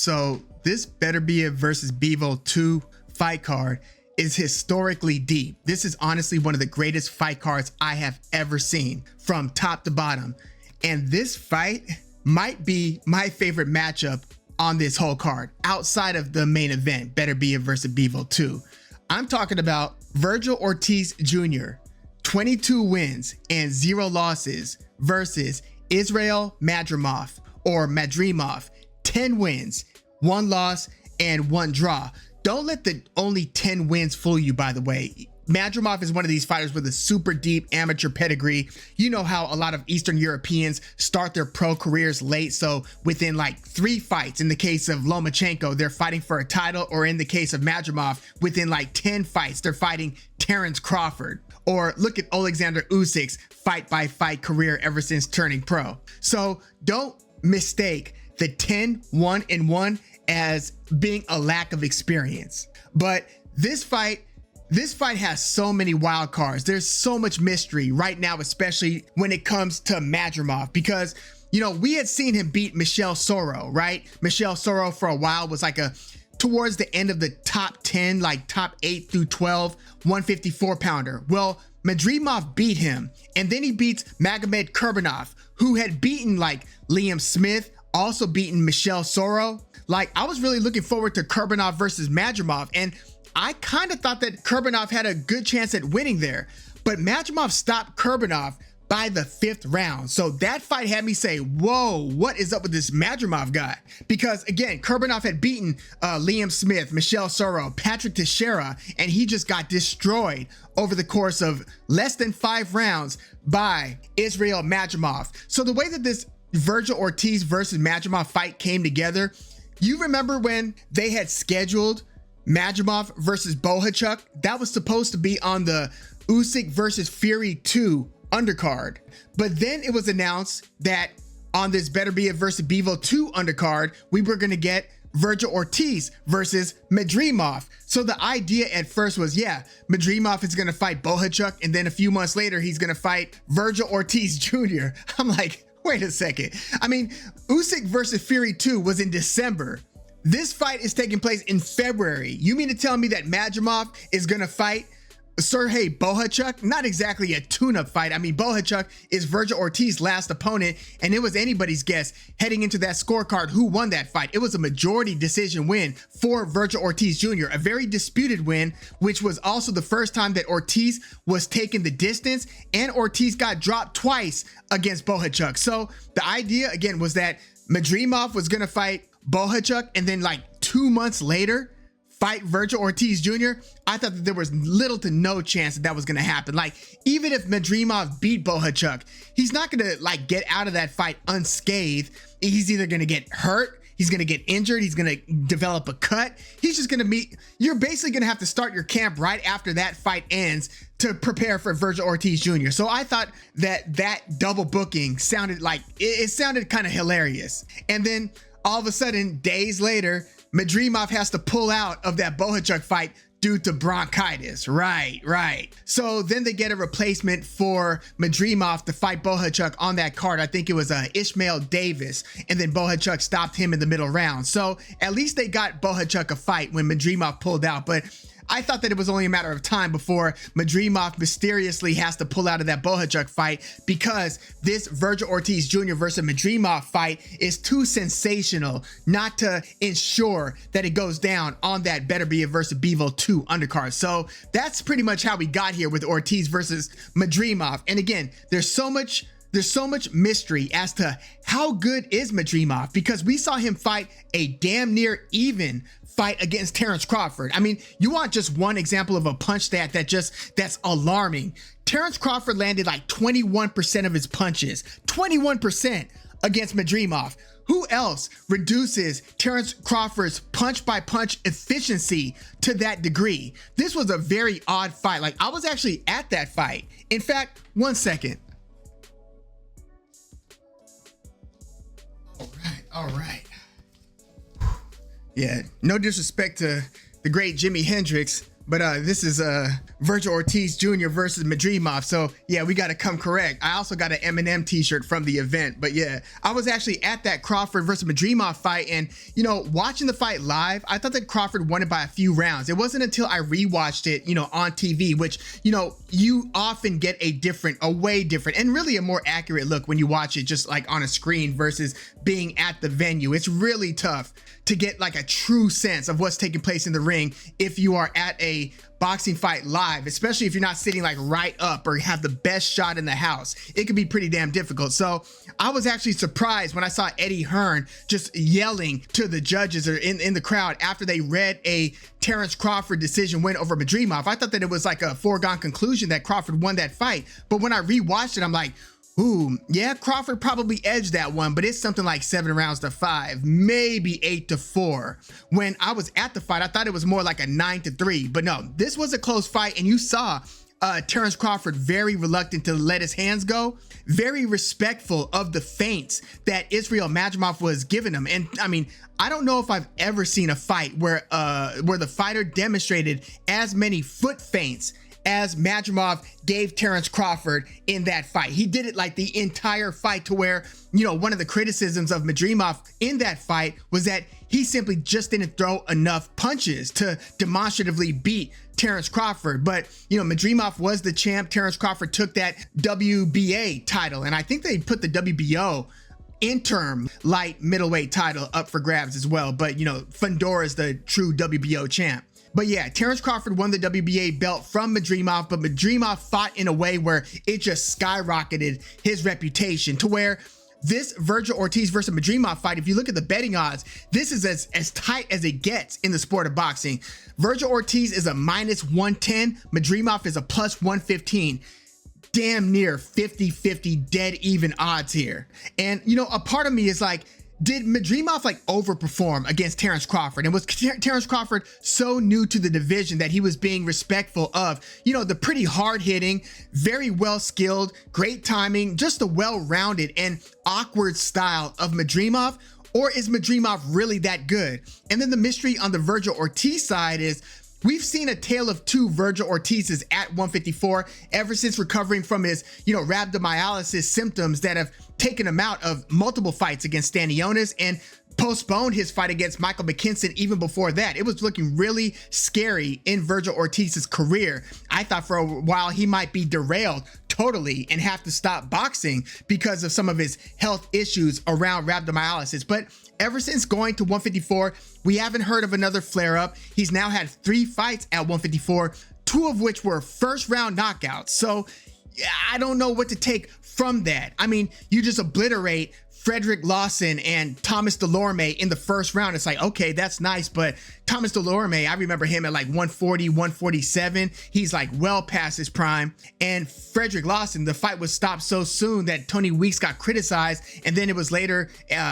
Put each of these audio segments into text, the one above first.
So this Beterbiev versus Bivol 2 fight card is historically deep. This is honestly one of the greatest fight cards I have ever seen from top to bottom. And this fight might be my favorite matchup on this whole card outside of the main event, Beterbiev versus Bivol 2. I'm talking about Vergil Ortiz Jr., 22 wins and 0 losses versus Israil Madrimov or Madrimov, 10 wins, 1 loss and 1 draw. Don't let the only 10 wins fool you, by the way. Madrimov is one of these fighters with a super deep amateur pedigree. You know how a lot of Eastern Europeans start their pro careers late. So within like 3 fights, in the case of Lomachenko, they're fighting for a title, or in the case of Madrimov, within like 10 fights, they're fighting Terence Crawford. Or look at Alexander Usyk's fight by fight career ever since turning pro. So don't mistake the 10-1-1 as being a lack of experience. But this fight has so many wild cards. There's so much mystery right now, especially when it comes to Madrimov, because, you know, we had seen him beat Michel Soro, right? Michel Soro for a while was like towards the end of the top 10, like top 8 through 12, 154 pounder. Well, Madrimov beat him, and then he beats Magomed Kurbanov, who had beaten like Liam Smith, also beaten Michel Soro. Like, I was really looking forward to Kurbanov versus Madrimov, and I kind of thought that Kurbanov had a good chance at winning there, but Madrimov stopped Kurbanov by the 5th round. So that fight had me say, whoa, what is up with this Madrimov guy? Because again, Kurbanov had beaten Liam Smith, Michel Soro, Patrick Teixeira, and he just got destroyed over the course of less than 5 rounds by Israil Madrimov. So the way that this Vergil Ortiz versus Madrimov fight came together, you remember when they had scheduled Madrimov versus Bohachuk? That was supposed to be on the Usyk versus Fury 2 undercard. But then it was announced that on this Beterbiev versus Bivol 2 undercard, we were going to get Vergil Ortiz versus Madrimov. So the idea at first was, yeah, Madrimov is going to fight Bohachuk, and then a few months later, he's going to fight Vergil Ortiz Jr. I'm like, wait a second. I mean, Usyk versus Fury 2 was in December. This fight is taking place in February. You mean to tell me that Madrimov is going to fight Sergey Bohachuk? Not exactly a tune-up fight. I mean, Bohachuk is Vergil Ortiz's last opponent, and it was anybody's guess heading into that scorecard who won that fight. It was a majority decision win for Vergil Ortiz Jr., a very disputed win, which was also the first time that Ortiz was taking the distance, and Ortiz got dropped twice against Bohachuk. So the idea, again, was that Madrimov was going to fight Bohachuk, and then like 2 months later fight Vergil Ortiz Jr. I thought that there was little to no chance that that was going to happen. Like, even if Madrimov beat Bohachuk, he's not going to like get out of that fight unscathed. He's either going to get hurt, he's going to get injured, he's going to develop a cut. He's just going to be, you're basically going to have to start your camp right after that fight ends to prepare for Vergil Ortiz Jr. So I thought that double booking sounded like, it sounded kind of hilarious. And then all of a sudden, days later, Madrimov has to pull out of that Bohachuk fight due to bronchitis. Right. So then they get a replacement for Madrimov to fight Bohachuk on that card. I think it was Ishmael Davis, and then Bohachuk stopped him in the middle round. So at least they got Bohachuk a fight when Madrimov pulled out. But I thought that it was only a matter of time before Madrimov mysteriously has to pull out of that Bohachuk fight, because this Vergil Ortiz Jr. versus Madrimov fight is too sensational not to ensure that it goes down on that Beterbiev versus Bivol 2 undercard. So that's pretty much how we got here with Ortiz versus Madrimov. And again, there's so much mystery as to how good is Madrimov, because we saw him fight a damn near even fight against Terence Crawford. I mean, you want just one example of a punch that's alarming. Terence Crawford landed like 21% of his punches, 21% against Madrimov. Who else reduces Terence Crawford's punch by punch efficiency to that degree? This was a very odd fight. Like, I was actually at that fight. In fact, one second. All right. Yeah, no disrespect to the great Jimi Hendrix, But this is Vergil Ortiz Jr. versus Madrimov. So yeah, we got to come correct. I also got an Eminem t-shirt from the event. But yeah, I was actually at that Crawford versus Madrimov fight, and you know, watching the fight live, I thought that Crawford won it by a few rounds. It wasn't until I rewatched it, you know, on TV, which, you know, you often get a way different and really a more accurate look when you watch it just like on a screen versus being at the venue. It's really tough to get like a true sense of what's taking place in the ring if you are at a boxing fight live, especially if you're not sitting like right up or have the best shot in the house. It can be pretty damn difficult. So I was actually surprised when I saw Eddie Hearn just yelling to the judges or in the crowd after they read a Terrence Crawford decision win over Madrimov. I thought that it was like a foregone conclusion that Crawford won that fight. But when I rewatched it, I'm like, ooh, yeah, Crawford probably edged that one, but it's something like 7-5, maybe 8-4. When I was at the fight, I thought it was more like a 9-3, but no, this was a close fight, and you saw Terrence Crawford very reluctant to let his hands go, very respectful of the feints that Israil Madrimov was giving him. And I mean, I don't know if I've ever seen a fight where the fighter demonstrated as many foot feints as Madrimov gave Terrence Crawford in that fight. He did it like the entire fight, to where, you know, one of the criticisms of Madrimov in that fight was that he simply just didn't throw enough punches to demonstratively beat Terrence Crawford. But, you know, Madrimov was the champ. Terrence Crawford took that WBA title, and I think they put the WBO interim light middleweight title up for grabs as well. But, you know, Fundora is the true WBO champ. But yeah, Terrence Crawford won the WBA belt from Madrimov, but Madrimov fought in a way where it just skyrocketed his reputation, to where this Vergil Ortiz versus Madrimov fight, if you look at the betting odds, this is as tight as it gets in the sport of boxing. Vergil Ortiz is a -110, Madrimov is a +115. Damn near 50-50 dead even odds here. And, you know, a part of me is like, did Madrimov like overperform against Terrence Crawford? And was Terrence Crawford so new to the division that he was being respectful of, you know, the pretty hard hitting, very well skilled, great timing, just a well-rounded and awkward style of Madrimov? Or is Madrimov really that good? And then the mystery on the Vergil Ortiz side is, we've seen a tale of two Vergil Ortizes at 154 ever since recovering from his, you know, rhabdomyolysis symptoms that have taken him out of multiple fights against Stanionis and postponed his fight against Michael McKinson even before that. It was looking really scary in Vergil Ortiz's career. I thought for a while he might be derailed totally and have to stop boxing because of some of his health issues around rhabdomyolysis. But ever since going to 154, we haven't heard of another flare-up. He's now had 3 fights at 154, 2 of which were first-round knockouts. So I don't know what to take from that. I mean, you just obliterate Frederick Lawson and Thomas Delorme in the first round. It's like, okay, that's nice, but Thomas Delorme, I remember him at like 140, 147. He's like well past his prime. And Frederick Lawson, the fight was stopped so soon that Tony Weeks got criticized, and then it was later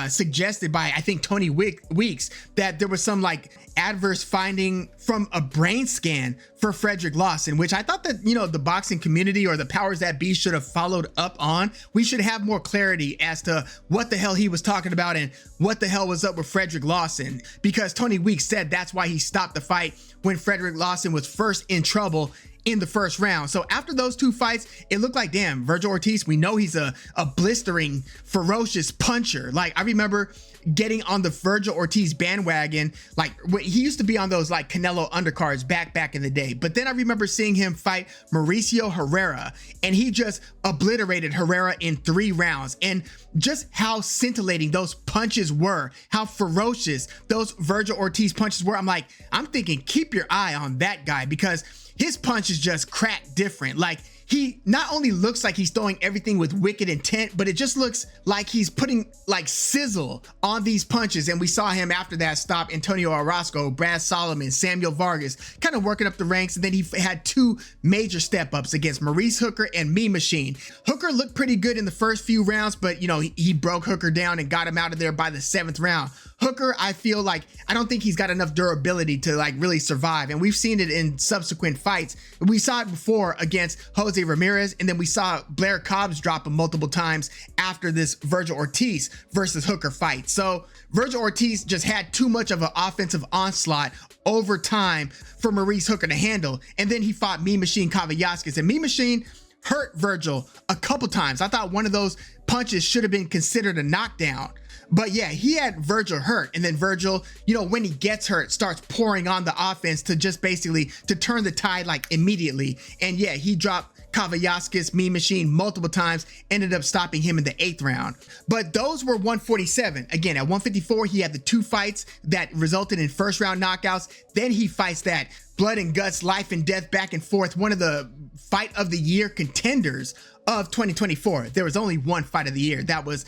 suggested by, I think, Tony Weeks that there was some like adverse finding from a brain scan for Frederick Lawson, which I thought that, you know, the boxing community or the powers that be should have followed up on. We should have more clarity as to what the hell he was talking about and what the hell was up with Frederick Lawson, because Tony Weeks said that's why he stopped the fight when Frederick Lawson was first in trouble in the first round. So after those 2 fights, it looked like, damn, Vergil Ortiz, we know he's a blistering, ferocious puncher. Like, I remember getting on the Vergil Ortiz bandwagon, like he used to be on those like Canelo undercards back in the day. But then I remember seeing him fight Mauricio Herrera, and he just obliterated Herrera in 3 rounds. And just how scintillating those punches were, how ferocious those Vergil Ortiz punches were. I'm thinking, keep your eye on that guy, because his punches just crack different. Like, he not only looks like he's throwing everything with wicked intent, but it just looks like he's putting like sizzle on these punches. And we saw him after that stop Antonio Orozco, Brad Solomon, Samuel Vargas, kind of working up the ranks. And then he had 2 major step ups against Maurice Hooker and Mean Machine. Hooker looked pretty good in the first few rounds, but you know, he broke Hooker down and got him out of there by the 7th round. Hooker, I feel like, I don't think he's got enough durability to like really survive. And we've seen it in subsequent fights. We saw it before against Jose Ramirez, and then we saw Blair Cobbs drop him multiple times after this Vergil Ortiz versus Hooker fight. So Vergil Ortiz just had too much of an offensive onslaught over time for Maurice Hooker to handle. And then he fought Mean Machine Kavaliauskas, and Mean Machine hurt Vergil a couple times. I thought one of those punches should have been considered a knockdown. But yeah, he had Vergil hurt, and then Vergil, you know, when he gets hurt, starts pouring on the offense to just basically to turn the tide like immediately. And yeah, he dropped Kavaliauskas, Mean Machine, multiple times, ended up stopping him in the 8th round. But those were 147. Again, at 154, he had the 2 fights that resulted in first round knockouts. Then he fights that blood and guts, life and death, back and forth, one of the fight of the year contenders of 2024. There was only one fight of the year. That was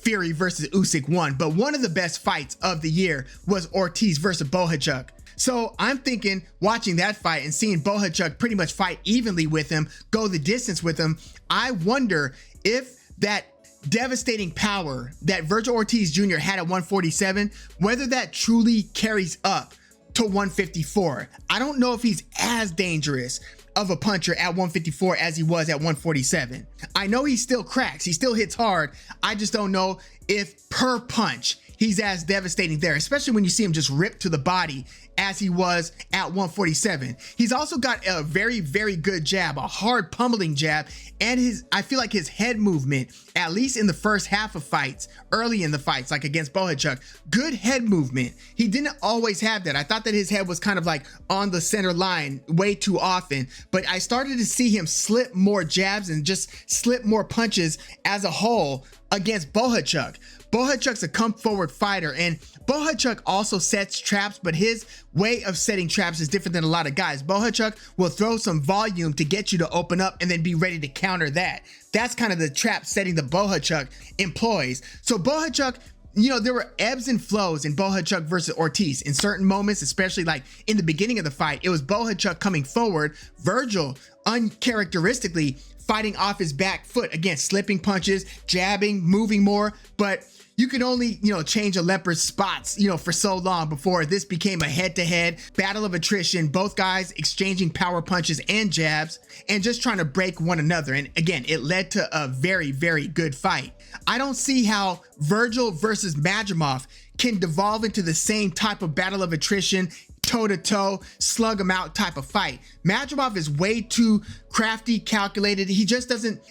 Fury versus Usyk 1, but one of the best fights of the year was Ortiz versus Bohachuk. So I'm thinking, watching that fight and seeing Bohachuk pretty much fight evenly with him, go the distance with him, I wonder if that devastating power that Vergil Ortiz Jr. had at 147, whether that truly carries up to 154. I don't know if he's as dangerous of a puncher at 154 as he was at 147. I know he still cracks, he still hits hard. I just don't know if per punch he's as devastating there, especially when you see him just ripped to the body as he was at 147. He's also got a very, very good jab, a hard pummeling jab, and I feel like his head movement, at least in the first half of fights, early in the fights, like against Bohachuk, good head movement. He didn't always have that. I thought that his head was kind of like on the center line way too often, but I started to see him slip more jabs and just slip more punches as a whole against Bohachuk. Bohachuk's a come forward fighter, and Bohachuk also sets traps, but his way of setting traps is different than a lot of guys. Bohachuk will throw some volume to get you to open up and then be ready to counter that. That's kind of the trap setting that Bohachuk employs. So Bohachuk, you know, there were ebbs and flows in Bohachuk versus Ortiz. In certain moments, especially like in the beginning of the fight, it was Bohachuk coming forward, Vergil uncharacteristically fighting off his back foot, again, slipping punches, jabbing, moving more, but you could only, you know, change a leopard's spots, you know, for so long before this became a head-to-head battle of attrition, both guys exchanging power punches and jabs and just trying to break one another. And again, it led to a very, very good fight. I don't see how Vergil versus Madrimov can devolve into the same type of battle of attrition, toe-to-toe, slug him out type of fight. Madrimov is way too crafty, calculated. He doesn't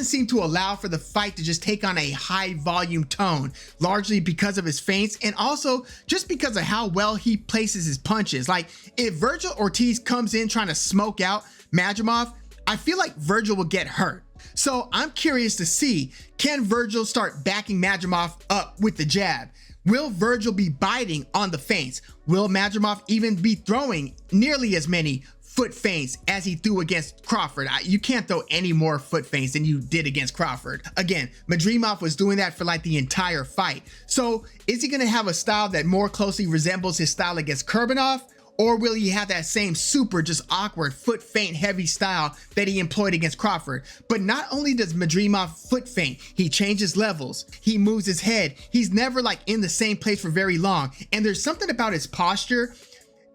seem to allow for the fight to just take on a high volume tone, largely because of his feints and also just because of how well he places his punches. Like, if Vergil Ortiz comes in trying to smoke out Madrimov, I feel like Vergil will get hurt. So I'm curious to see, can Vergil start backing Madrimov up with the jab? Will Vergil be biting on the feints? Will Madrimov even be throwing nearly as many foot feints as he threw against Crawford? You can't throw any more foot feints than you did against Crawford. Again, Madrimov was doing that for like the entire fight. So is he going to have a style that more closely resembles his style against Kurbanov? Or will he have that same super just awkward foot feint heavy style that he employed against Crawford? But not only does Madrimov foot feint, he changes levels, he moves his head, he's never like in the same place for very long. And there's something about his posture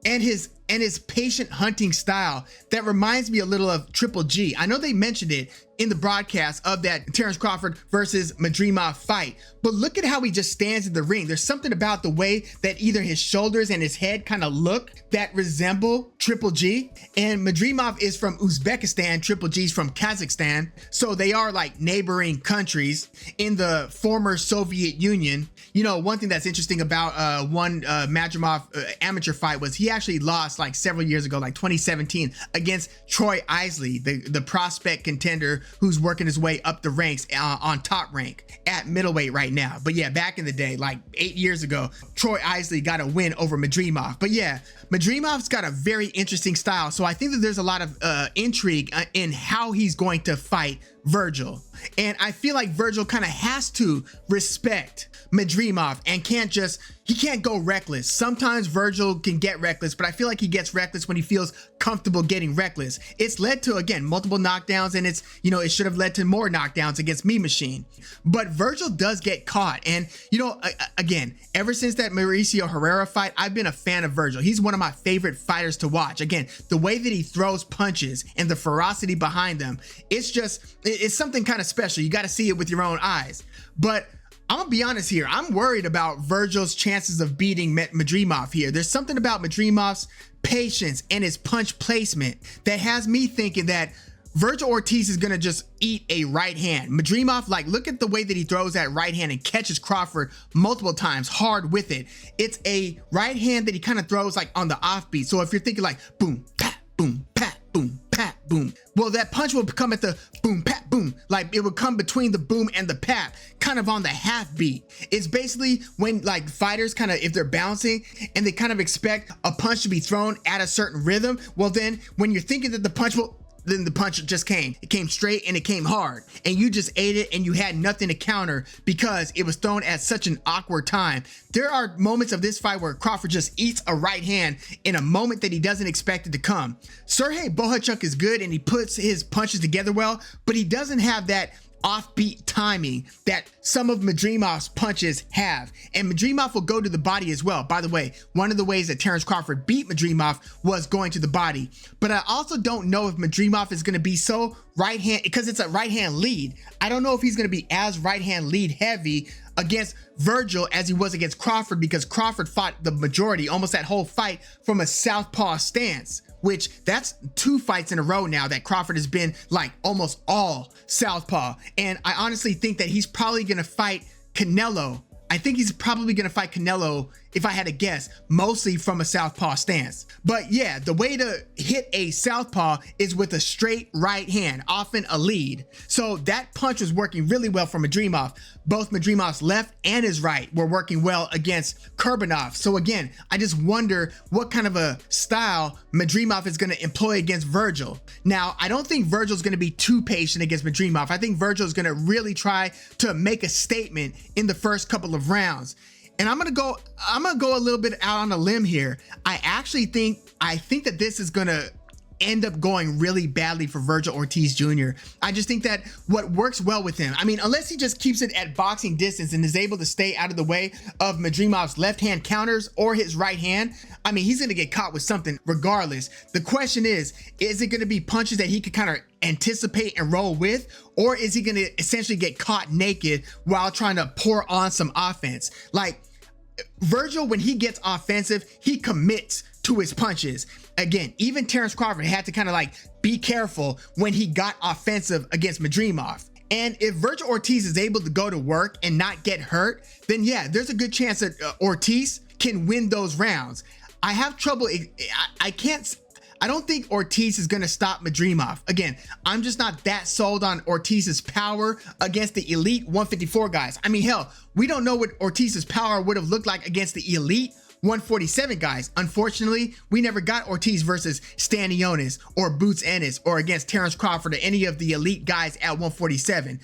and his patient hunting style that reminds me a little of Triple G. I know they mentioned it in the broadcast of that Terence Crawford versus Madrimov fight, but look at how he just stands in the ring. There's something about the way that either his shoulders and his head kind of look that resemble Triple G. And Madrimov is from Uzbekistan, Triple G's from Kazakhstan, so they are like neighboring countries in the former Soviet Union. You know, one thing that's interesting about one Madrimov amateur fight was he actually lost like several years ago, like 2017, against Troy Isley, the prospect contender who's working his way up the ranks on top rank at middleweight right now. But yeah, back in the day, like 8 years ago, Troy Isley got a win over Madrimov. But yeah, Madrimov's got a very interesting style. So I think that there's a lot of intrigue in how he's going to fight Vergil. And I feel like Vergil kind of has to respect Madrimov and he can't go reckless. Sometimes Vergil can get reckless, but I feel like he gets reckless when he feels comfortable getting reckless. It's led to, again, multiple knockdowns, and it should have led to more knockdowns against Me Machine. But Vergil does get caught. And, again, ever since that Mauricio Herrera fight, I've been a fan of Vergil. He's one of my favorite fighters to watch. Again, the way that he throws punches and the ferocity behind them, it's something kind of special. You got to see it with your own eyes. But I'm gonna be honest here. I'm worried about Vergil's chances of beating Madrimov here. There's something about Madrimov's patience and his punch placement that has me thinking that Vergil Ortiz is gonna just eat a right hand. Madrimov, look at the way that he throws that right hand and catches Crawford multiple times hard with it. It's a right hand that he kind of throws on the offbeat. So if you're thinking boom, pat, boom, pat, boom, pat, boom. Well, that punch will come at the boom, pat, boom. It would come between the boom and the pat, kind of on the half beat. It's basically when fighters if they're bouncing and they kind of expect a punch to be thrown at a certain rhythm. Well, then when you're thinking that the punch then the punch just came. It came straight and it came hard. And you just ate it and you had nothing to counter because it was thrown at such an awkward time. There are moments of this fight where Crawford just eats a right hand in a moment that he doesn't expect it to come. Sergey Bohachuk is good and he puts his punches together well, but he doesn't have that offbeat timing that some of Madrimov's punches have. And Madrimov will go to the body as well. By the way, one of the ways that Terence Crawford beat Madrimov was going to the body. But I also don't know if Madrimov is going to be so right hand, because it's a right hand lead. I don't know if he's going to be as right hand lead heavy against Vergil as he was against Crawford, because Crawford fought the majority, almost that whole fight, from a southpaw stance, which that's 2 fights in a row now that Crawford has been almost all southpaw. And I honestly think that he's probably going to fight Canelo. I think he's probably going to fight Canelo, if I had to guess, mostly from a southpaw stance. But yeah, the way to hit a southpaw is with a straight right hand, often a lead. So that punch was working really well for Madrimov. Both Madrimov's left and his right were working well against Kurbanov. So again, I just wonder what kind of a style Madrimov is going to employ against Vergil. Now, I don't think Vergil's going to be too patient against Madrimov. I think Vergil is going to really try to make a statement in the first couple of rounds. And I'm gonna go a little bit out on a limb here. I think that this is gonna end up going really badly for Vergil Ortiz Jr. I just think that what works well with him, unless he just keeps it at boxing distance and is able to stay out of the way of Madrimov's left hand counters or his right hand, he's gonna get caught with something regardless. The question is it gonna be punches that he could kind of anticipate and roll with, or is he going to essentially get caught naked while trying to pour on some offense? Vergil, when he gets offensive, he commits to his punches. Again, even Terence Crawford had to kind of be careful when he got offensive against Madrimov. And if Vergil Ortiz is able to go to work and not get hurt, then yeah, there's a good chance that Ortiz can win those rounds. I have trouble. I don't think Ortiz is going to stop Madrimov. Again, I'm just not that sold on Ortiz's power against the elite 154 guys. Hell, we don't know what Ortiz's power would have looked like against the elite 147 guys. Unfortunately, we never got Ortiz versus Stanionis or Boots Ennis or against Terence Crawford or any of the elite guys at 147.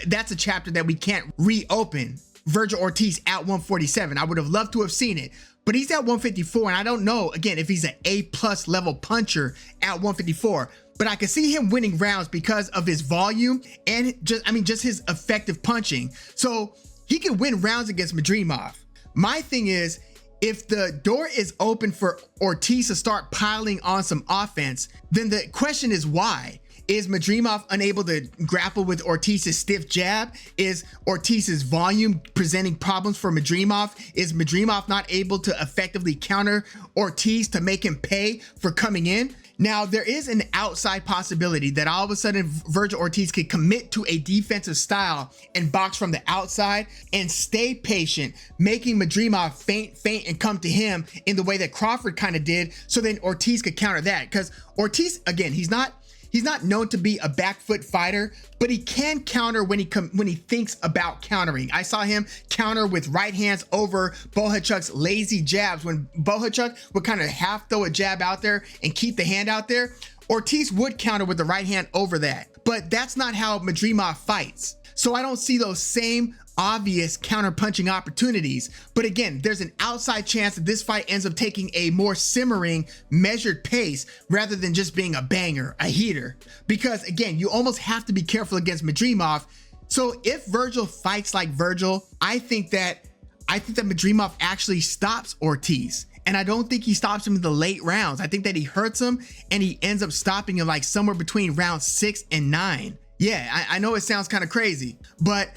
That's a chapter that we can't reopen. Vergil Ortiz at 147. I would have loved to have seen it. But he's at 154, and I don't know, again, if he's an A+ level puncher at 154. But I can see him winning rounds because of his volume and just his effective punching. So he can win rounds against Madrimov. My thing is, if the door is open for Ortiz to start piling on some offense, then the question is why? Is Madrimov unable to grapple with Ortiz's stiff jab? Is Ortiz's volume presenting problems for Madrimov? Is Madrimov not able to effectively counter Ortiz to make him pay for coming in? Now, there is an outside possibility that all of a sudden Vergil Ortiz could commit to a defensive style and box from the outside and stay patient, making Madrimov feint and come to him in the way that Crawford kind of did, so then Ortiz could counter that. Because Ortiz, again, he's not known to be a back foot fighter, but he can counter when he thinks about countering. I saw him counter with right hands over Bohachuk's lazy jabs. When Bohachuk would kind of half throw a jab out there and keep the hand out there, Ortiz would counter with the right hand over that, but that's not how Madrimov fights. So I don't see those same obvious counter-punching opportunities. But again, there's an outside chance that this fight ends up taking a more simmering, measured pace rather than just being a banger, a heater. Because again, you almost have to be careful against Madrimov. So if Vergil fights like Vergil, I think that Madrimov actually stops Ortiz. And I don't think he stops him in the late rounds. I think that he hurts him and he ends up stopping him like somewhere between round 6 and 9. Yeah, I know it sounds kind of crazy, but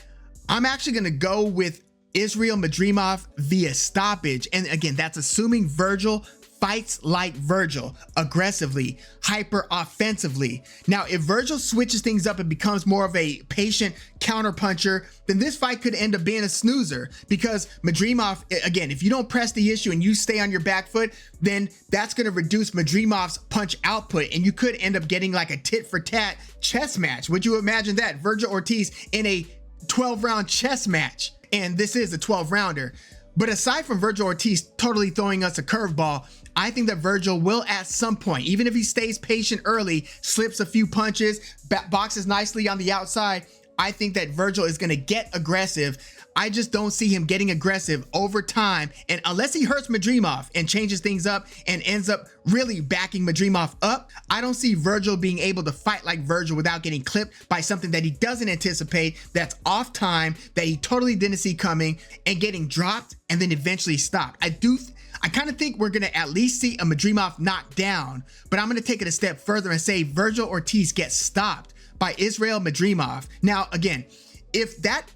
I'm actually going to go with Israil Madrimov via stoppage. And again, that's assuming Vergil fights like Vergil, aggressively, hyper offensively. Now, if Vergil switches things up and becomes more of a patient counter puncher, then this fight could end up being a snoozer, because Madrimov, again, if you don't press the issue and you stay on your back foot, then that's going to reduce Madrimov's punch output, and you could end up getting like a tit for tat chess match. Would you imagine that? Vergil Ortiz in a 12-round chess match, and this is a 12-rounder. But aside from Vergil Ortiz totally throwing us a curveball, I think that Vergil will at some point, even if he stays patient early, slips a few punches, boxes nicely on the outside, I think that Vergil is going to get aggressive. I just don't see him getting aggressive over time. And unless he hurts Madrimov and changes things up and ends up really backing Madrimov up, I don't see Vergil being able to fight like Vergil without getting clipped by something that he doesn't anticipate, that's off time, that he totally didn't see coming, and getting dropped and then eventually stopped. I kind of think we're going to at least see a Madrimov knocked down, but I'm going to take it a step further and say Vergil Ortiz gets stopped by Israil Madrimov. Now, again, if that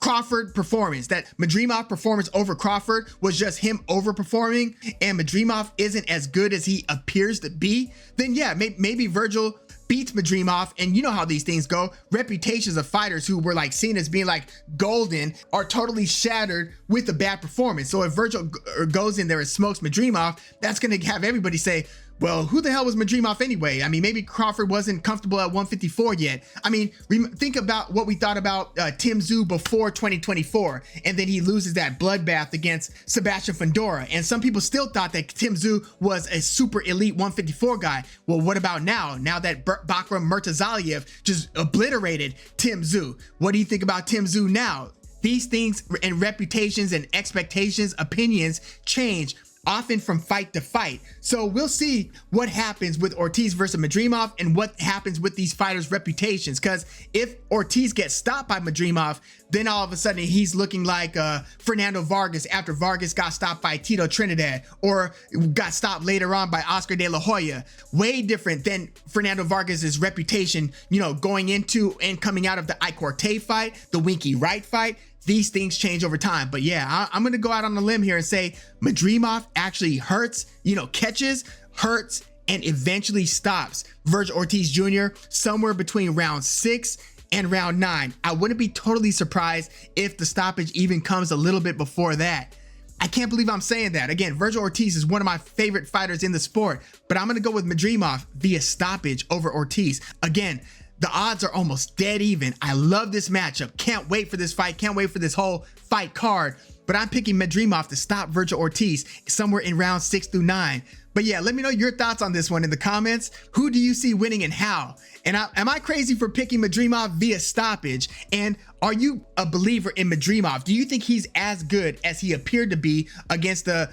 Crawford performance, that Madrimov performance over Crawford was just him overperforming and Madrimov isn't as good as he appears to be, then yeah, maybe Vergil beats Madrimov. And you know how these things go. Reputations of fighters who were like seen as being like golden are totally shattered with a bad performance. So if Vergil goes in there and smokes Madrimov, that's going to have everybody say, well, who the hell was Madrimov anyway? I mean, maybe Crawford wasn't comfortable at 154 yet. I mean, think about what we thought about Tim Tszyu before 2024, and then he loses that bloodbath against Sebastian Fundora. And some people still thought that Tim Tszyu was a super elite 154 guy. Well, what about now? Now that Bakram Murtazaliev just obliterated Tim Tszyu. What do you think about Tim Tszyu now? These things and reputations and expectations, opinions change often from fight to fight. So we'll see what happens with Ortiz versus Madrimov and what happens with these fighters' reputations. Because if Ortiz gets stopped by Madrimov, then all of a sudden he's looking like Fernando Vargas after Vargas got stopped by Tito Trinidad or got stopped later on by Oscar De La Hoya. Way different than Fernando Vargas's reputation, you know, going into and coming out of the Icorte fight, the Winky Wright fight. These things change over time. But yeah, I'm going to go out on a limb here and say Madrimov actually hurts, you know, catches, hurts, and eventually stops Vergil Ortiz Jr. somewhere between round 6 and round 9. I wouldn't be totally surprised if the stoppage even comes a little bit before that. I can't believe I'm saying that. Again, Vergil Ortiz is one of my favorite fighters in the sport, but I'm going to go with Madrimov via stoppage over Ortiz. Again, the odds are almost dead even. I love this matchup. Can't wait for this fight. Can't wait for this whole fight card. But I'm picking Madrimov to stop Vergil Ortiz somewhere in round 6 through 9. But yeah, let me know your thoughts on this one in the comments. Who do you see winning and how? And am I crazy for picking Madrimov via stoppage? And are you a believer in Madrimov? Do you think he's as good as he appeared to be against the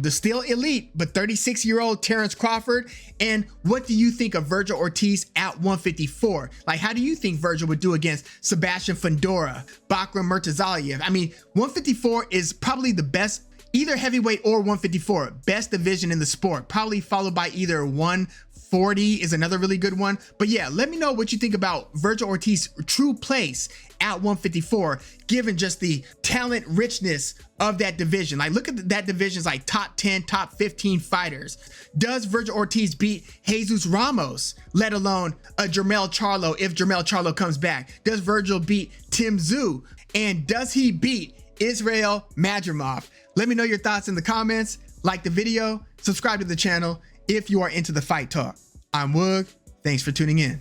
still elite, but 36-year-old Terrence Crawford? And what do you think of Vergil Ortiz at 154? Like, how do you think Vergil would do against Sebastian Fundora, Bakram Murtazaliev? I mean, 154 is probably the best, either heavyweight or 154, best division in the sport, probably followed by either 140 is another really good one. But yeah, let me know what you think about Vergil Ortiz's true place at 154, given just the talent richness of that division. Like, look at that division's like top 10, top 15 fighters. Does Vergil Ortiz beat Jesus Ramos, let alone a Jermell Charlo if Jermell Charlo comes back? Does Vergil beat Tim Tszyu? And does he beat Israil Madrimov? Let me know your thoughts in the comments. Like the video, subscribe to the channel if you are into the fight talk. I'm Woog. Thanks for tuning in.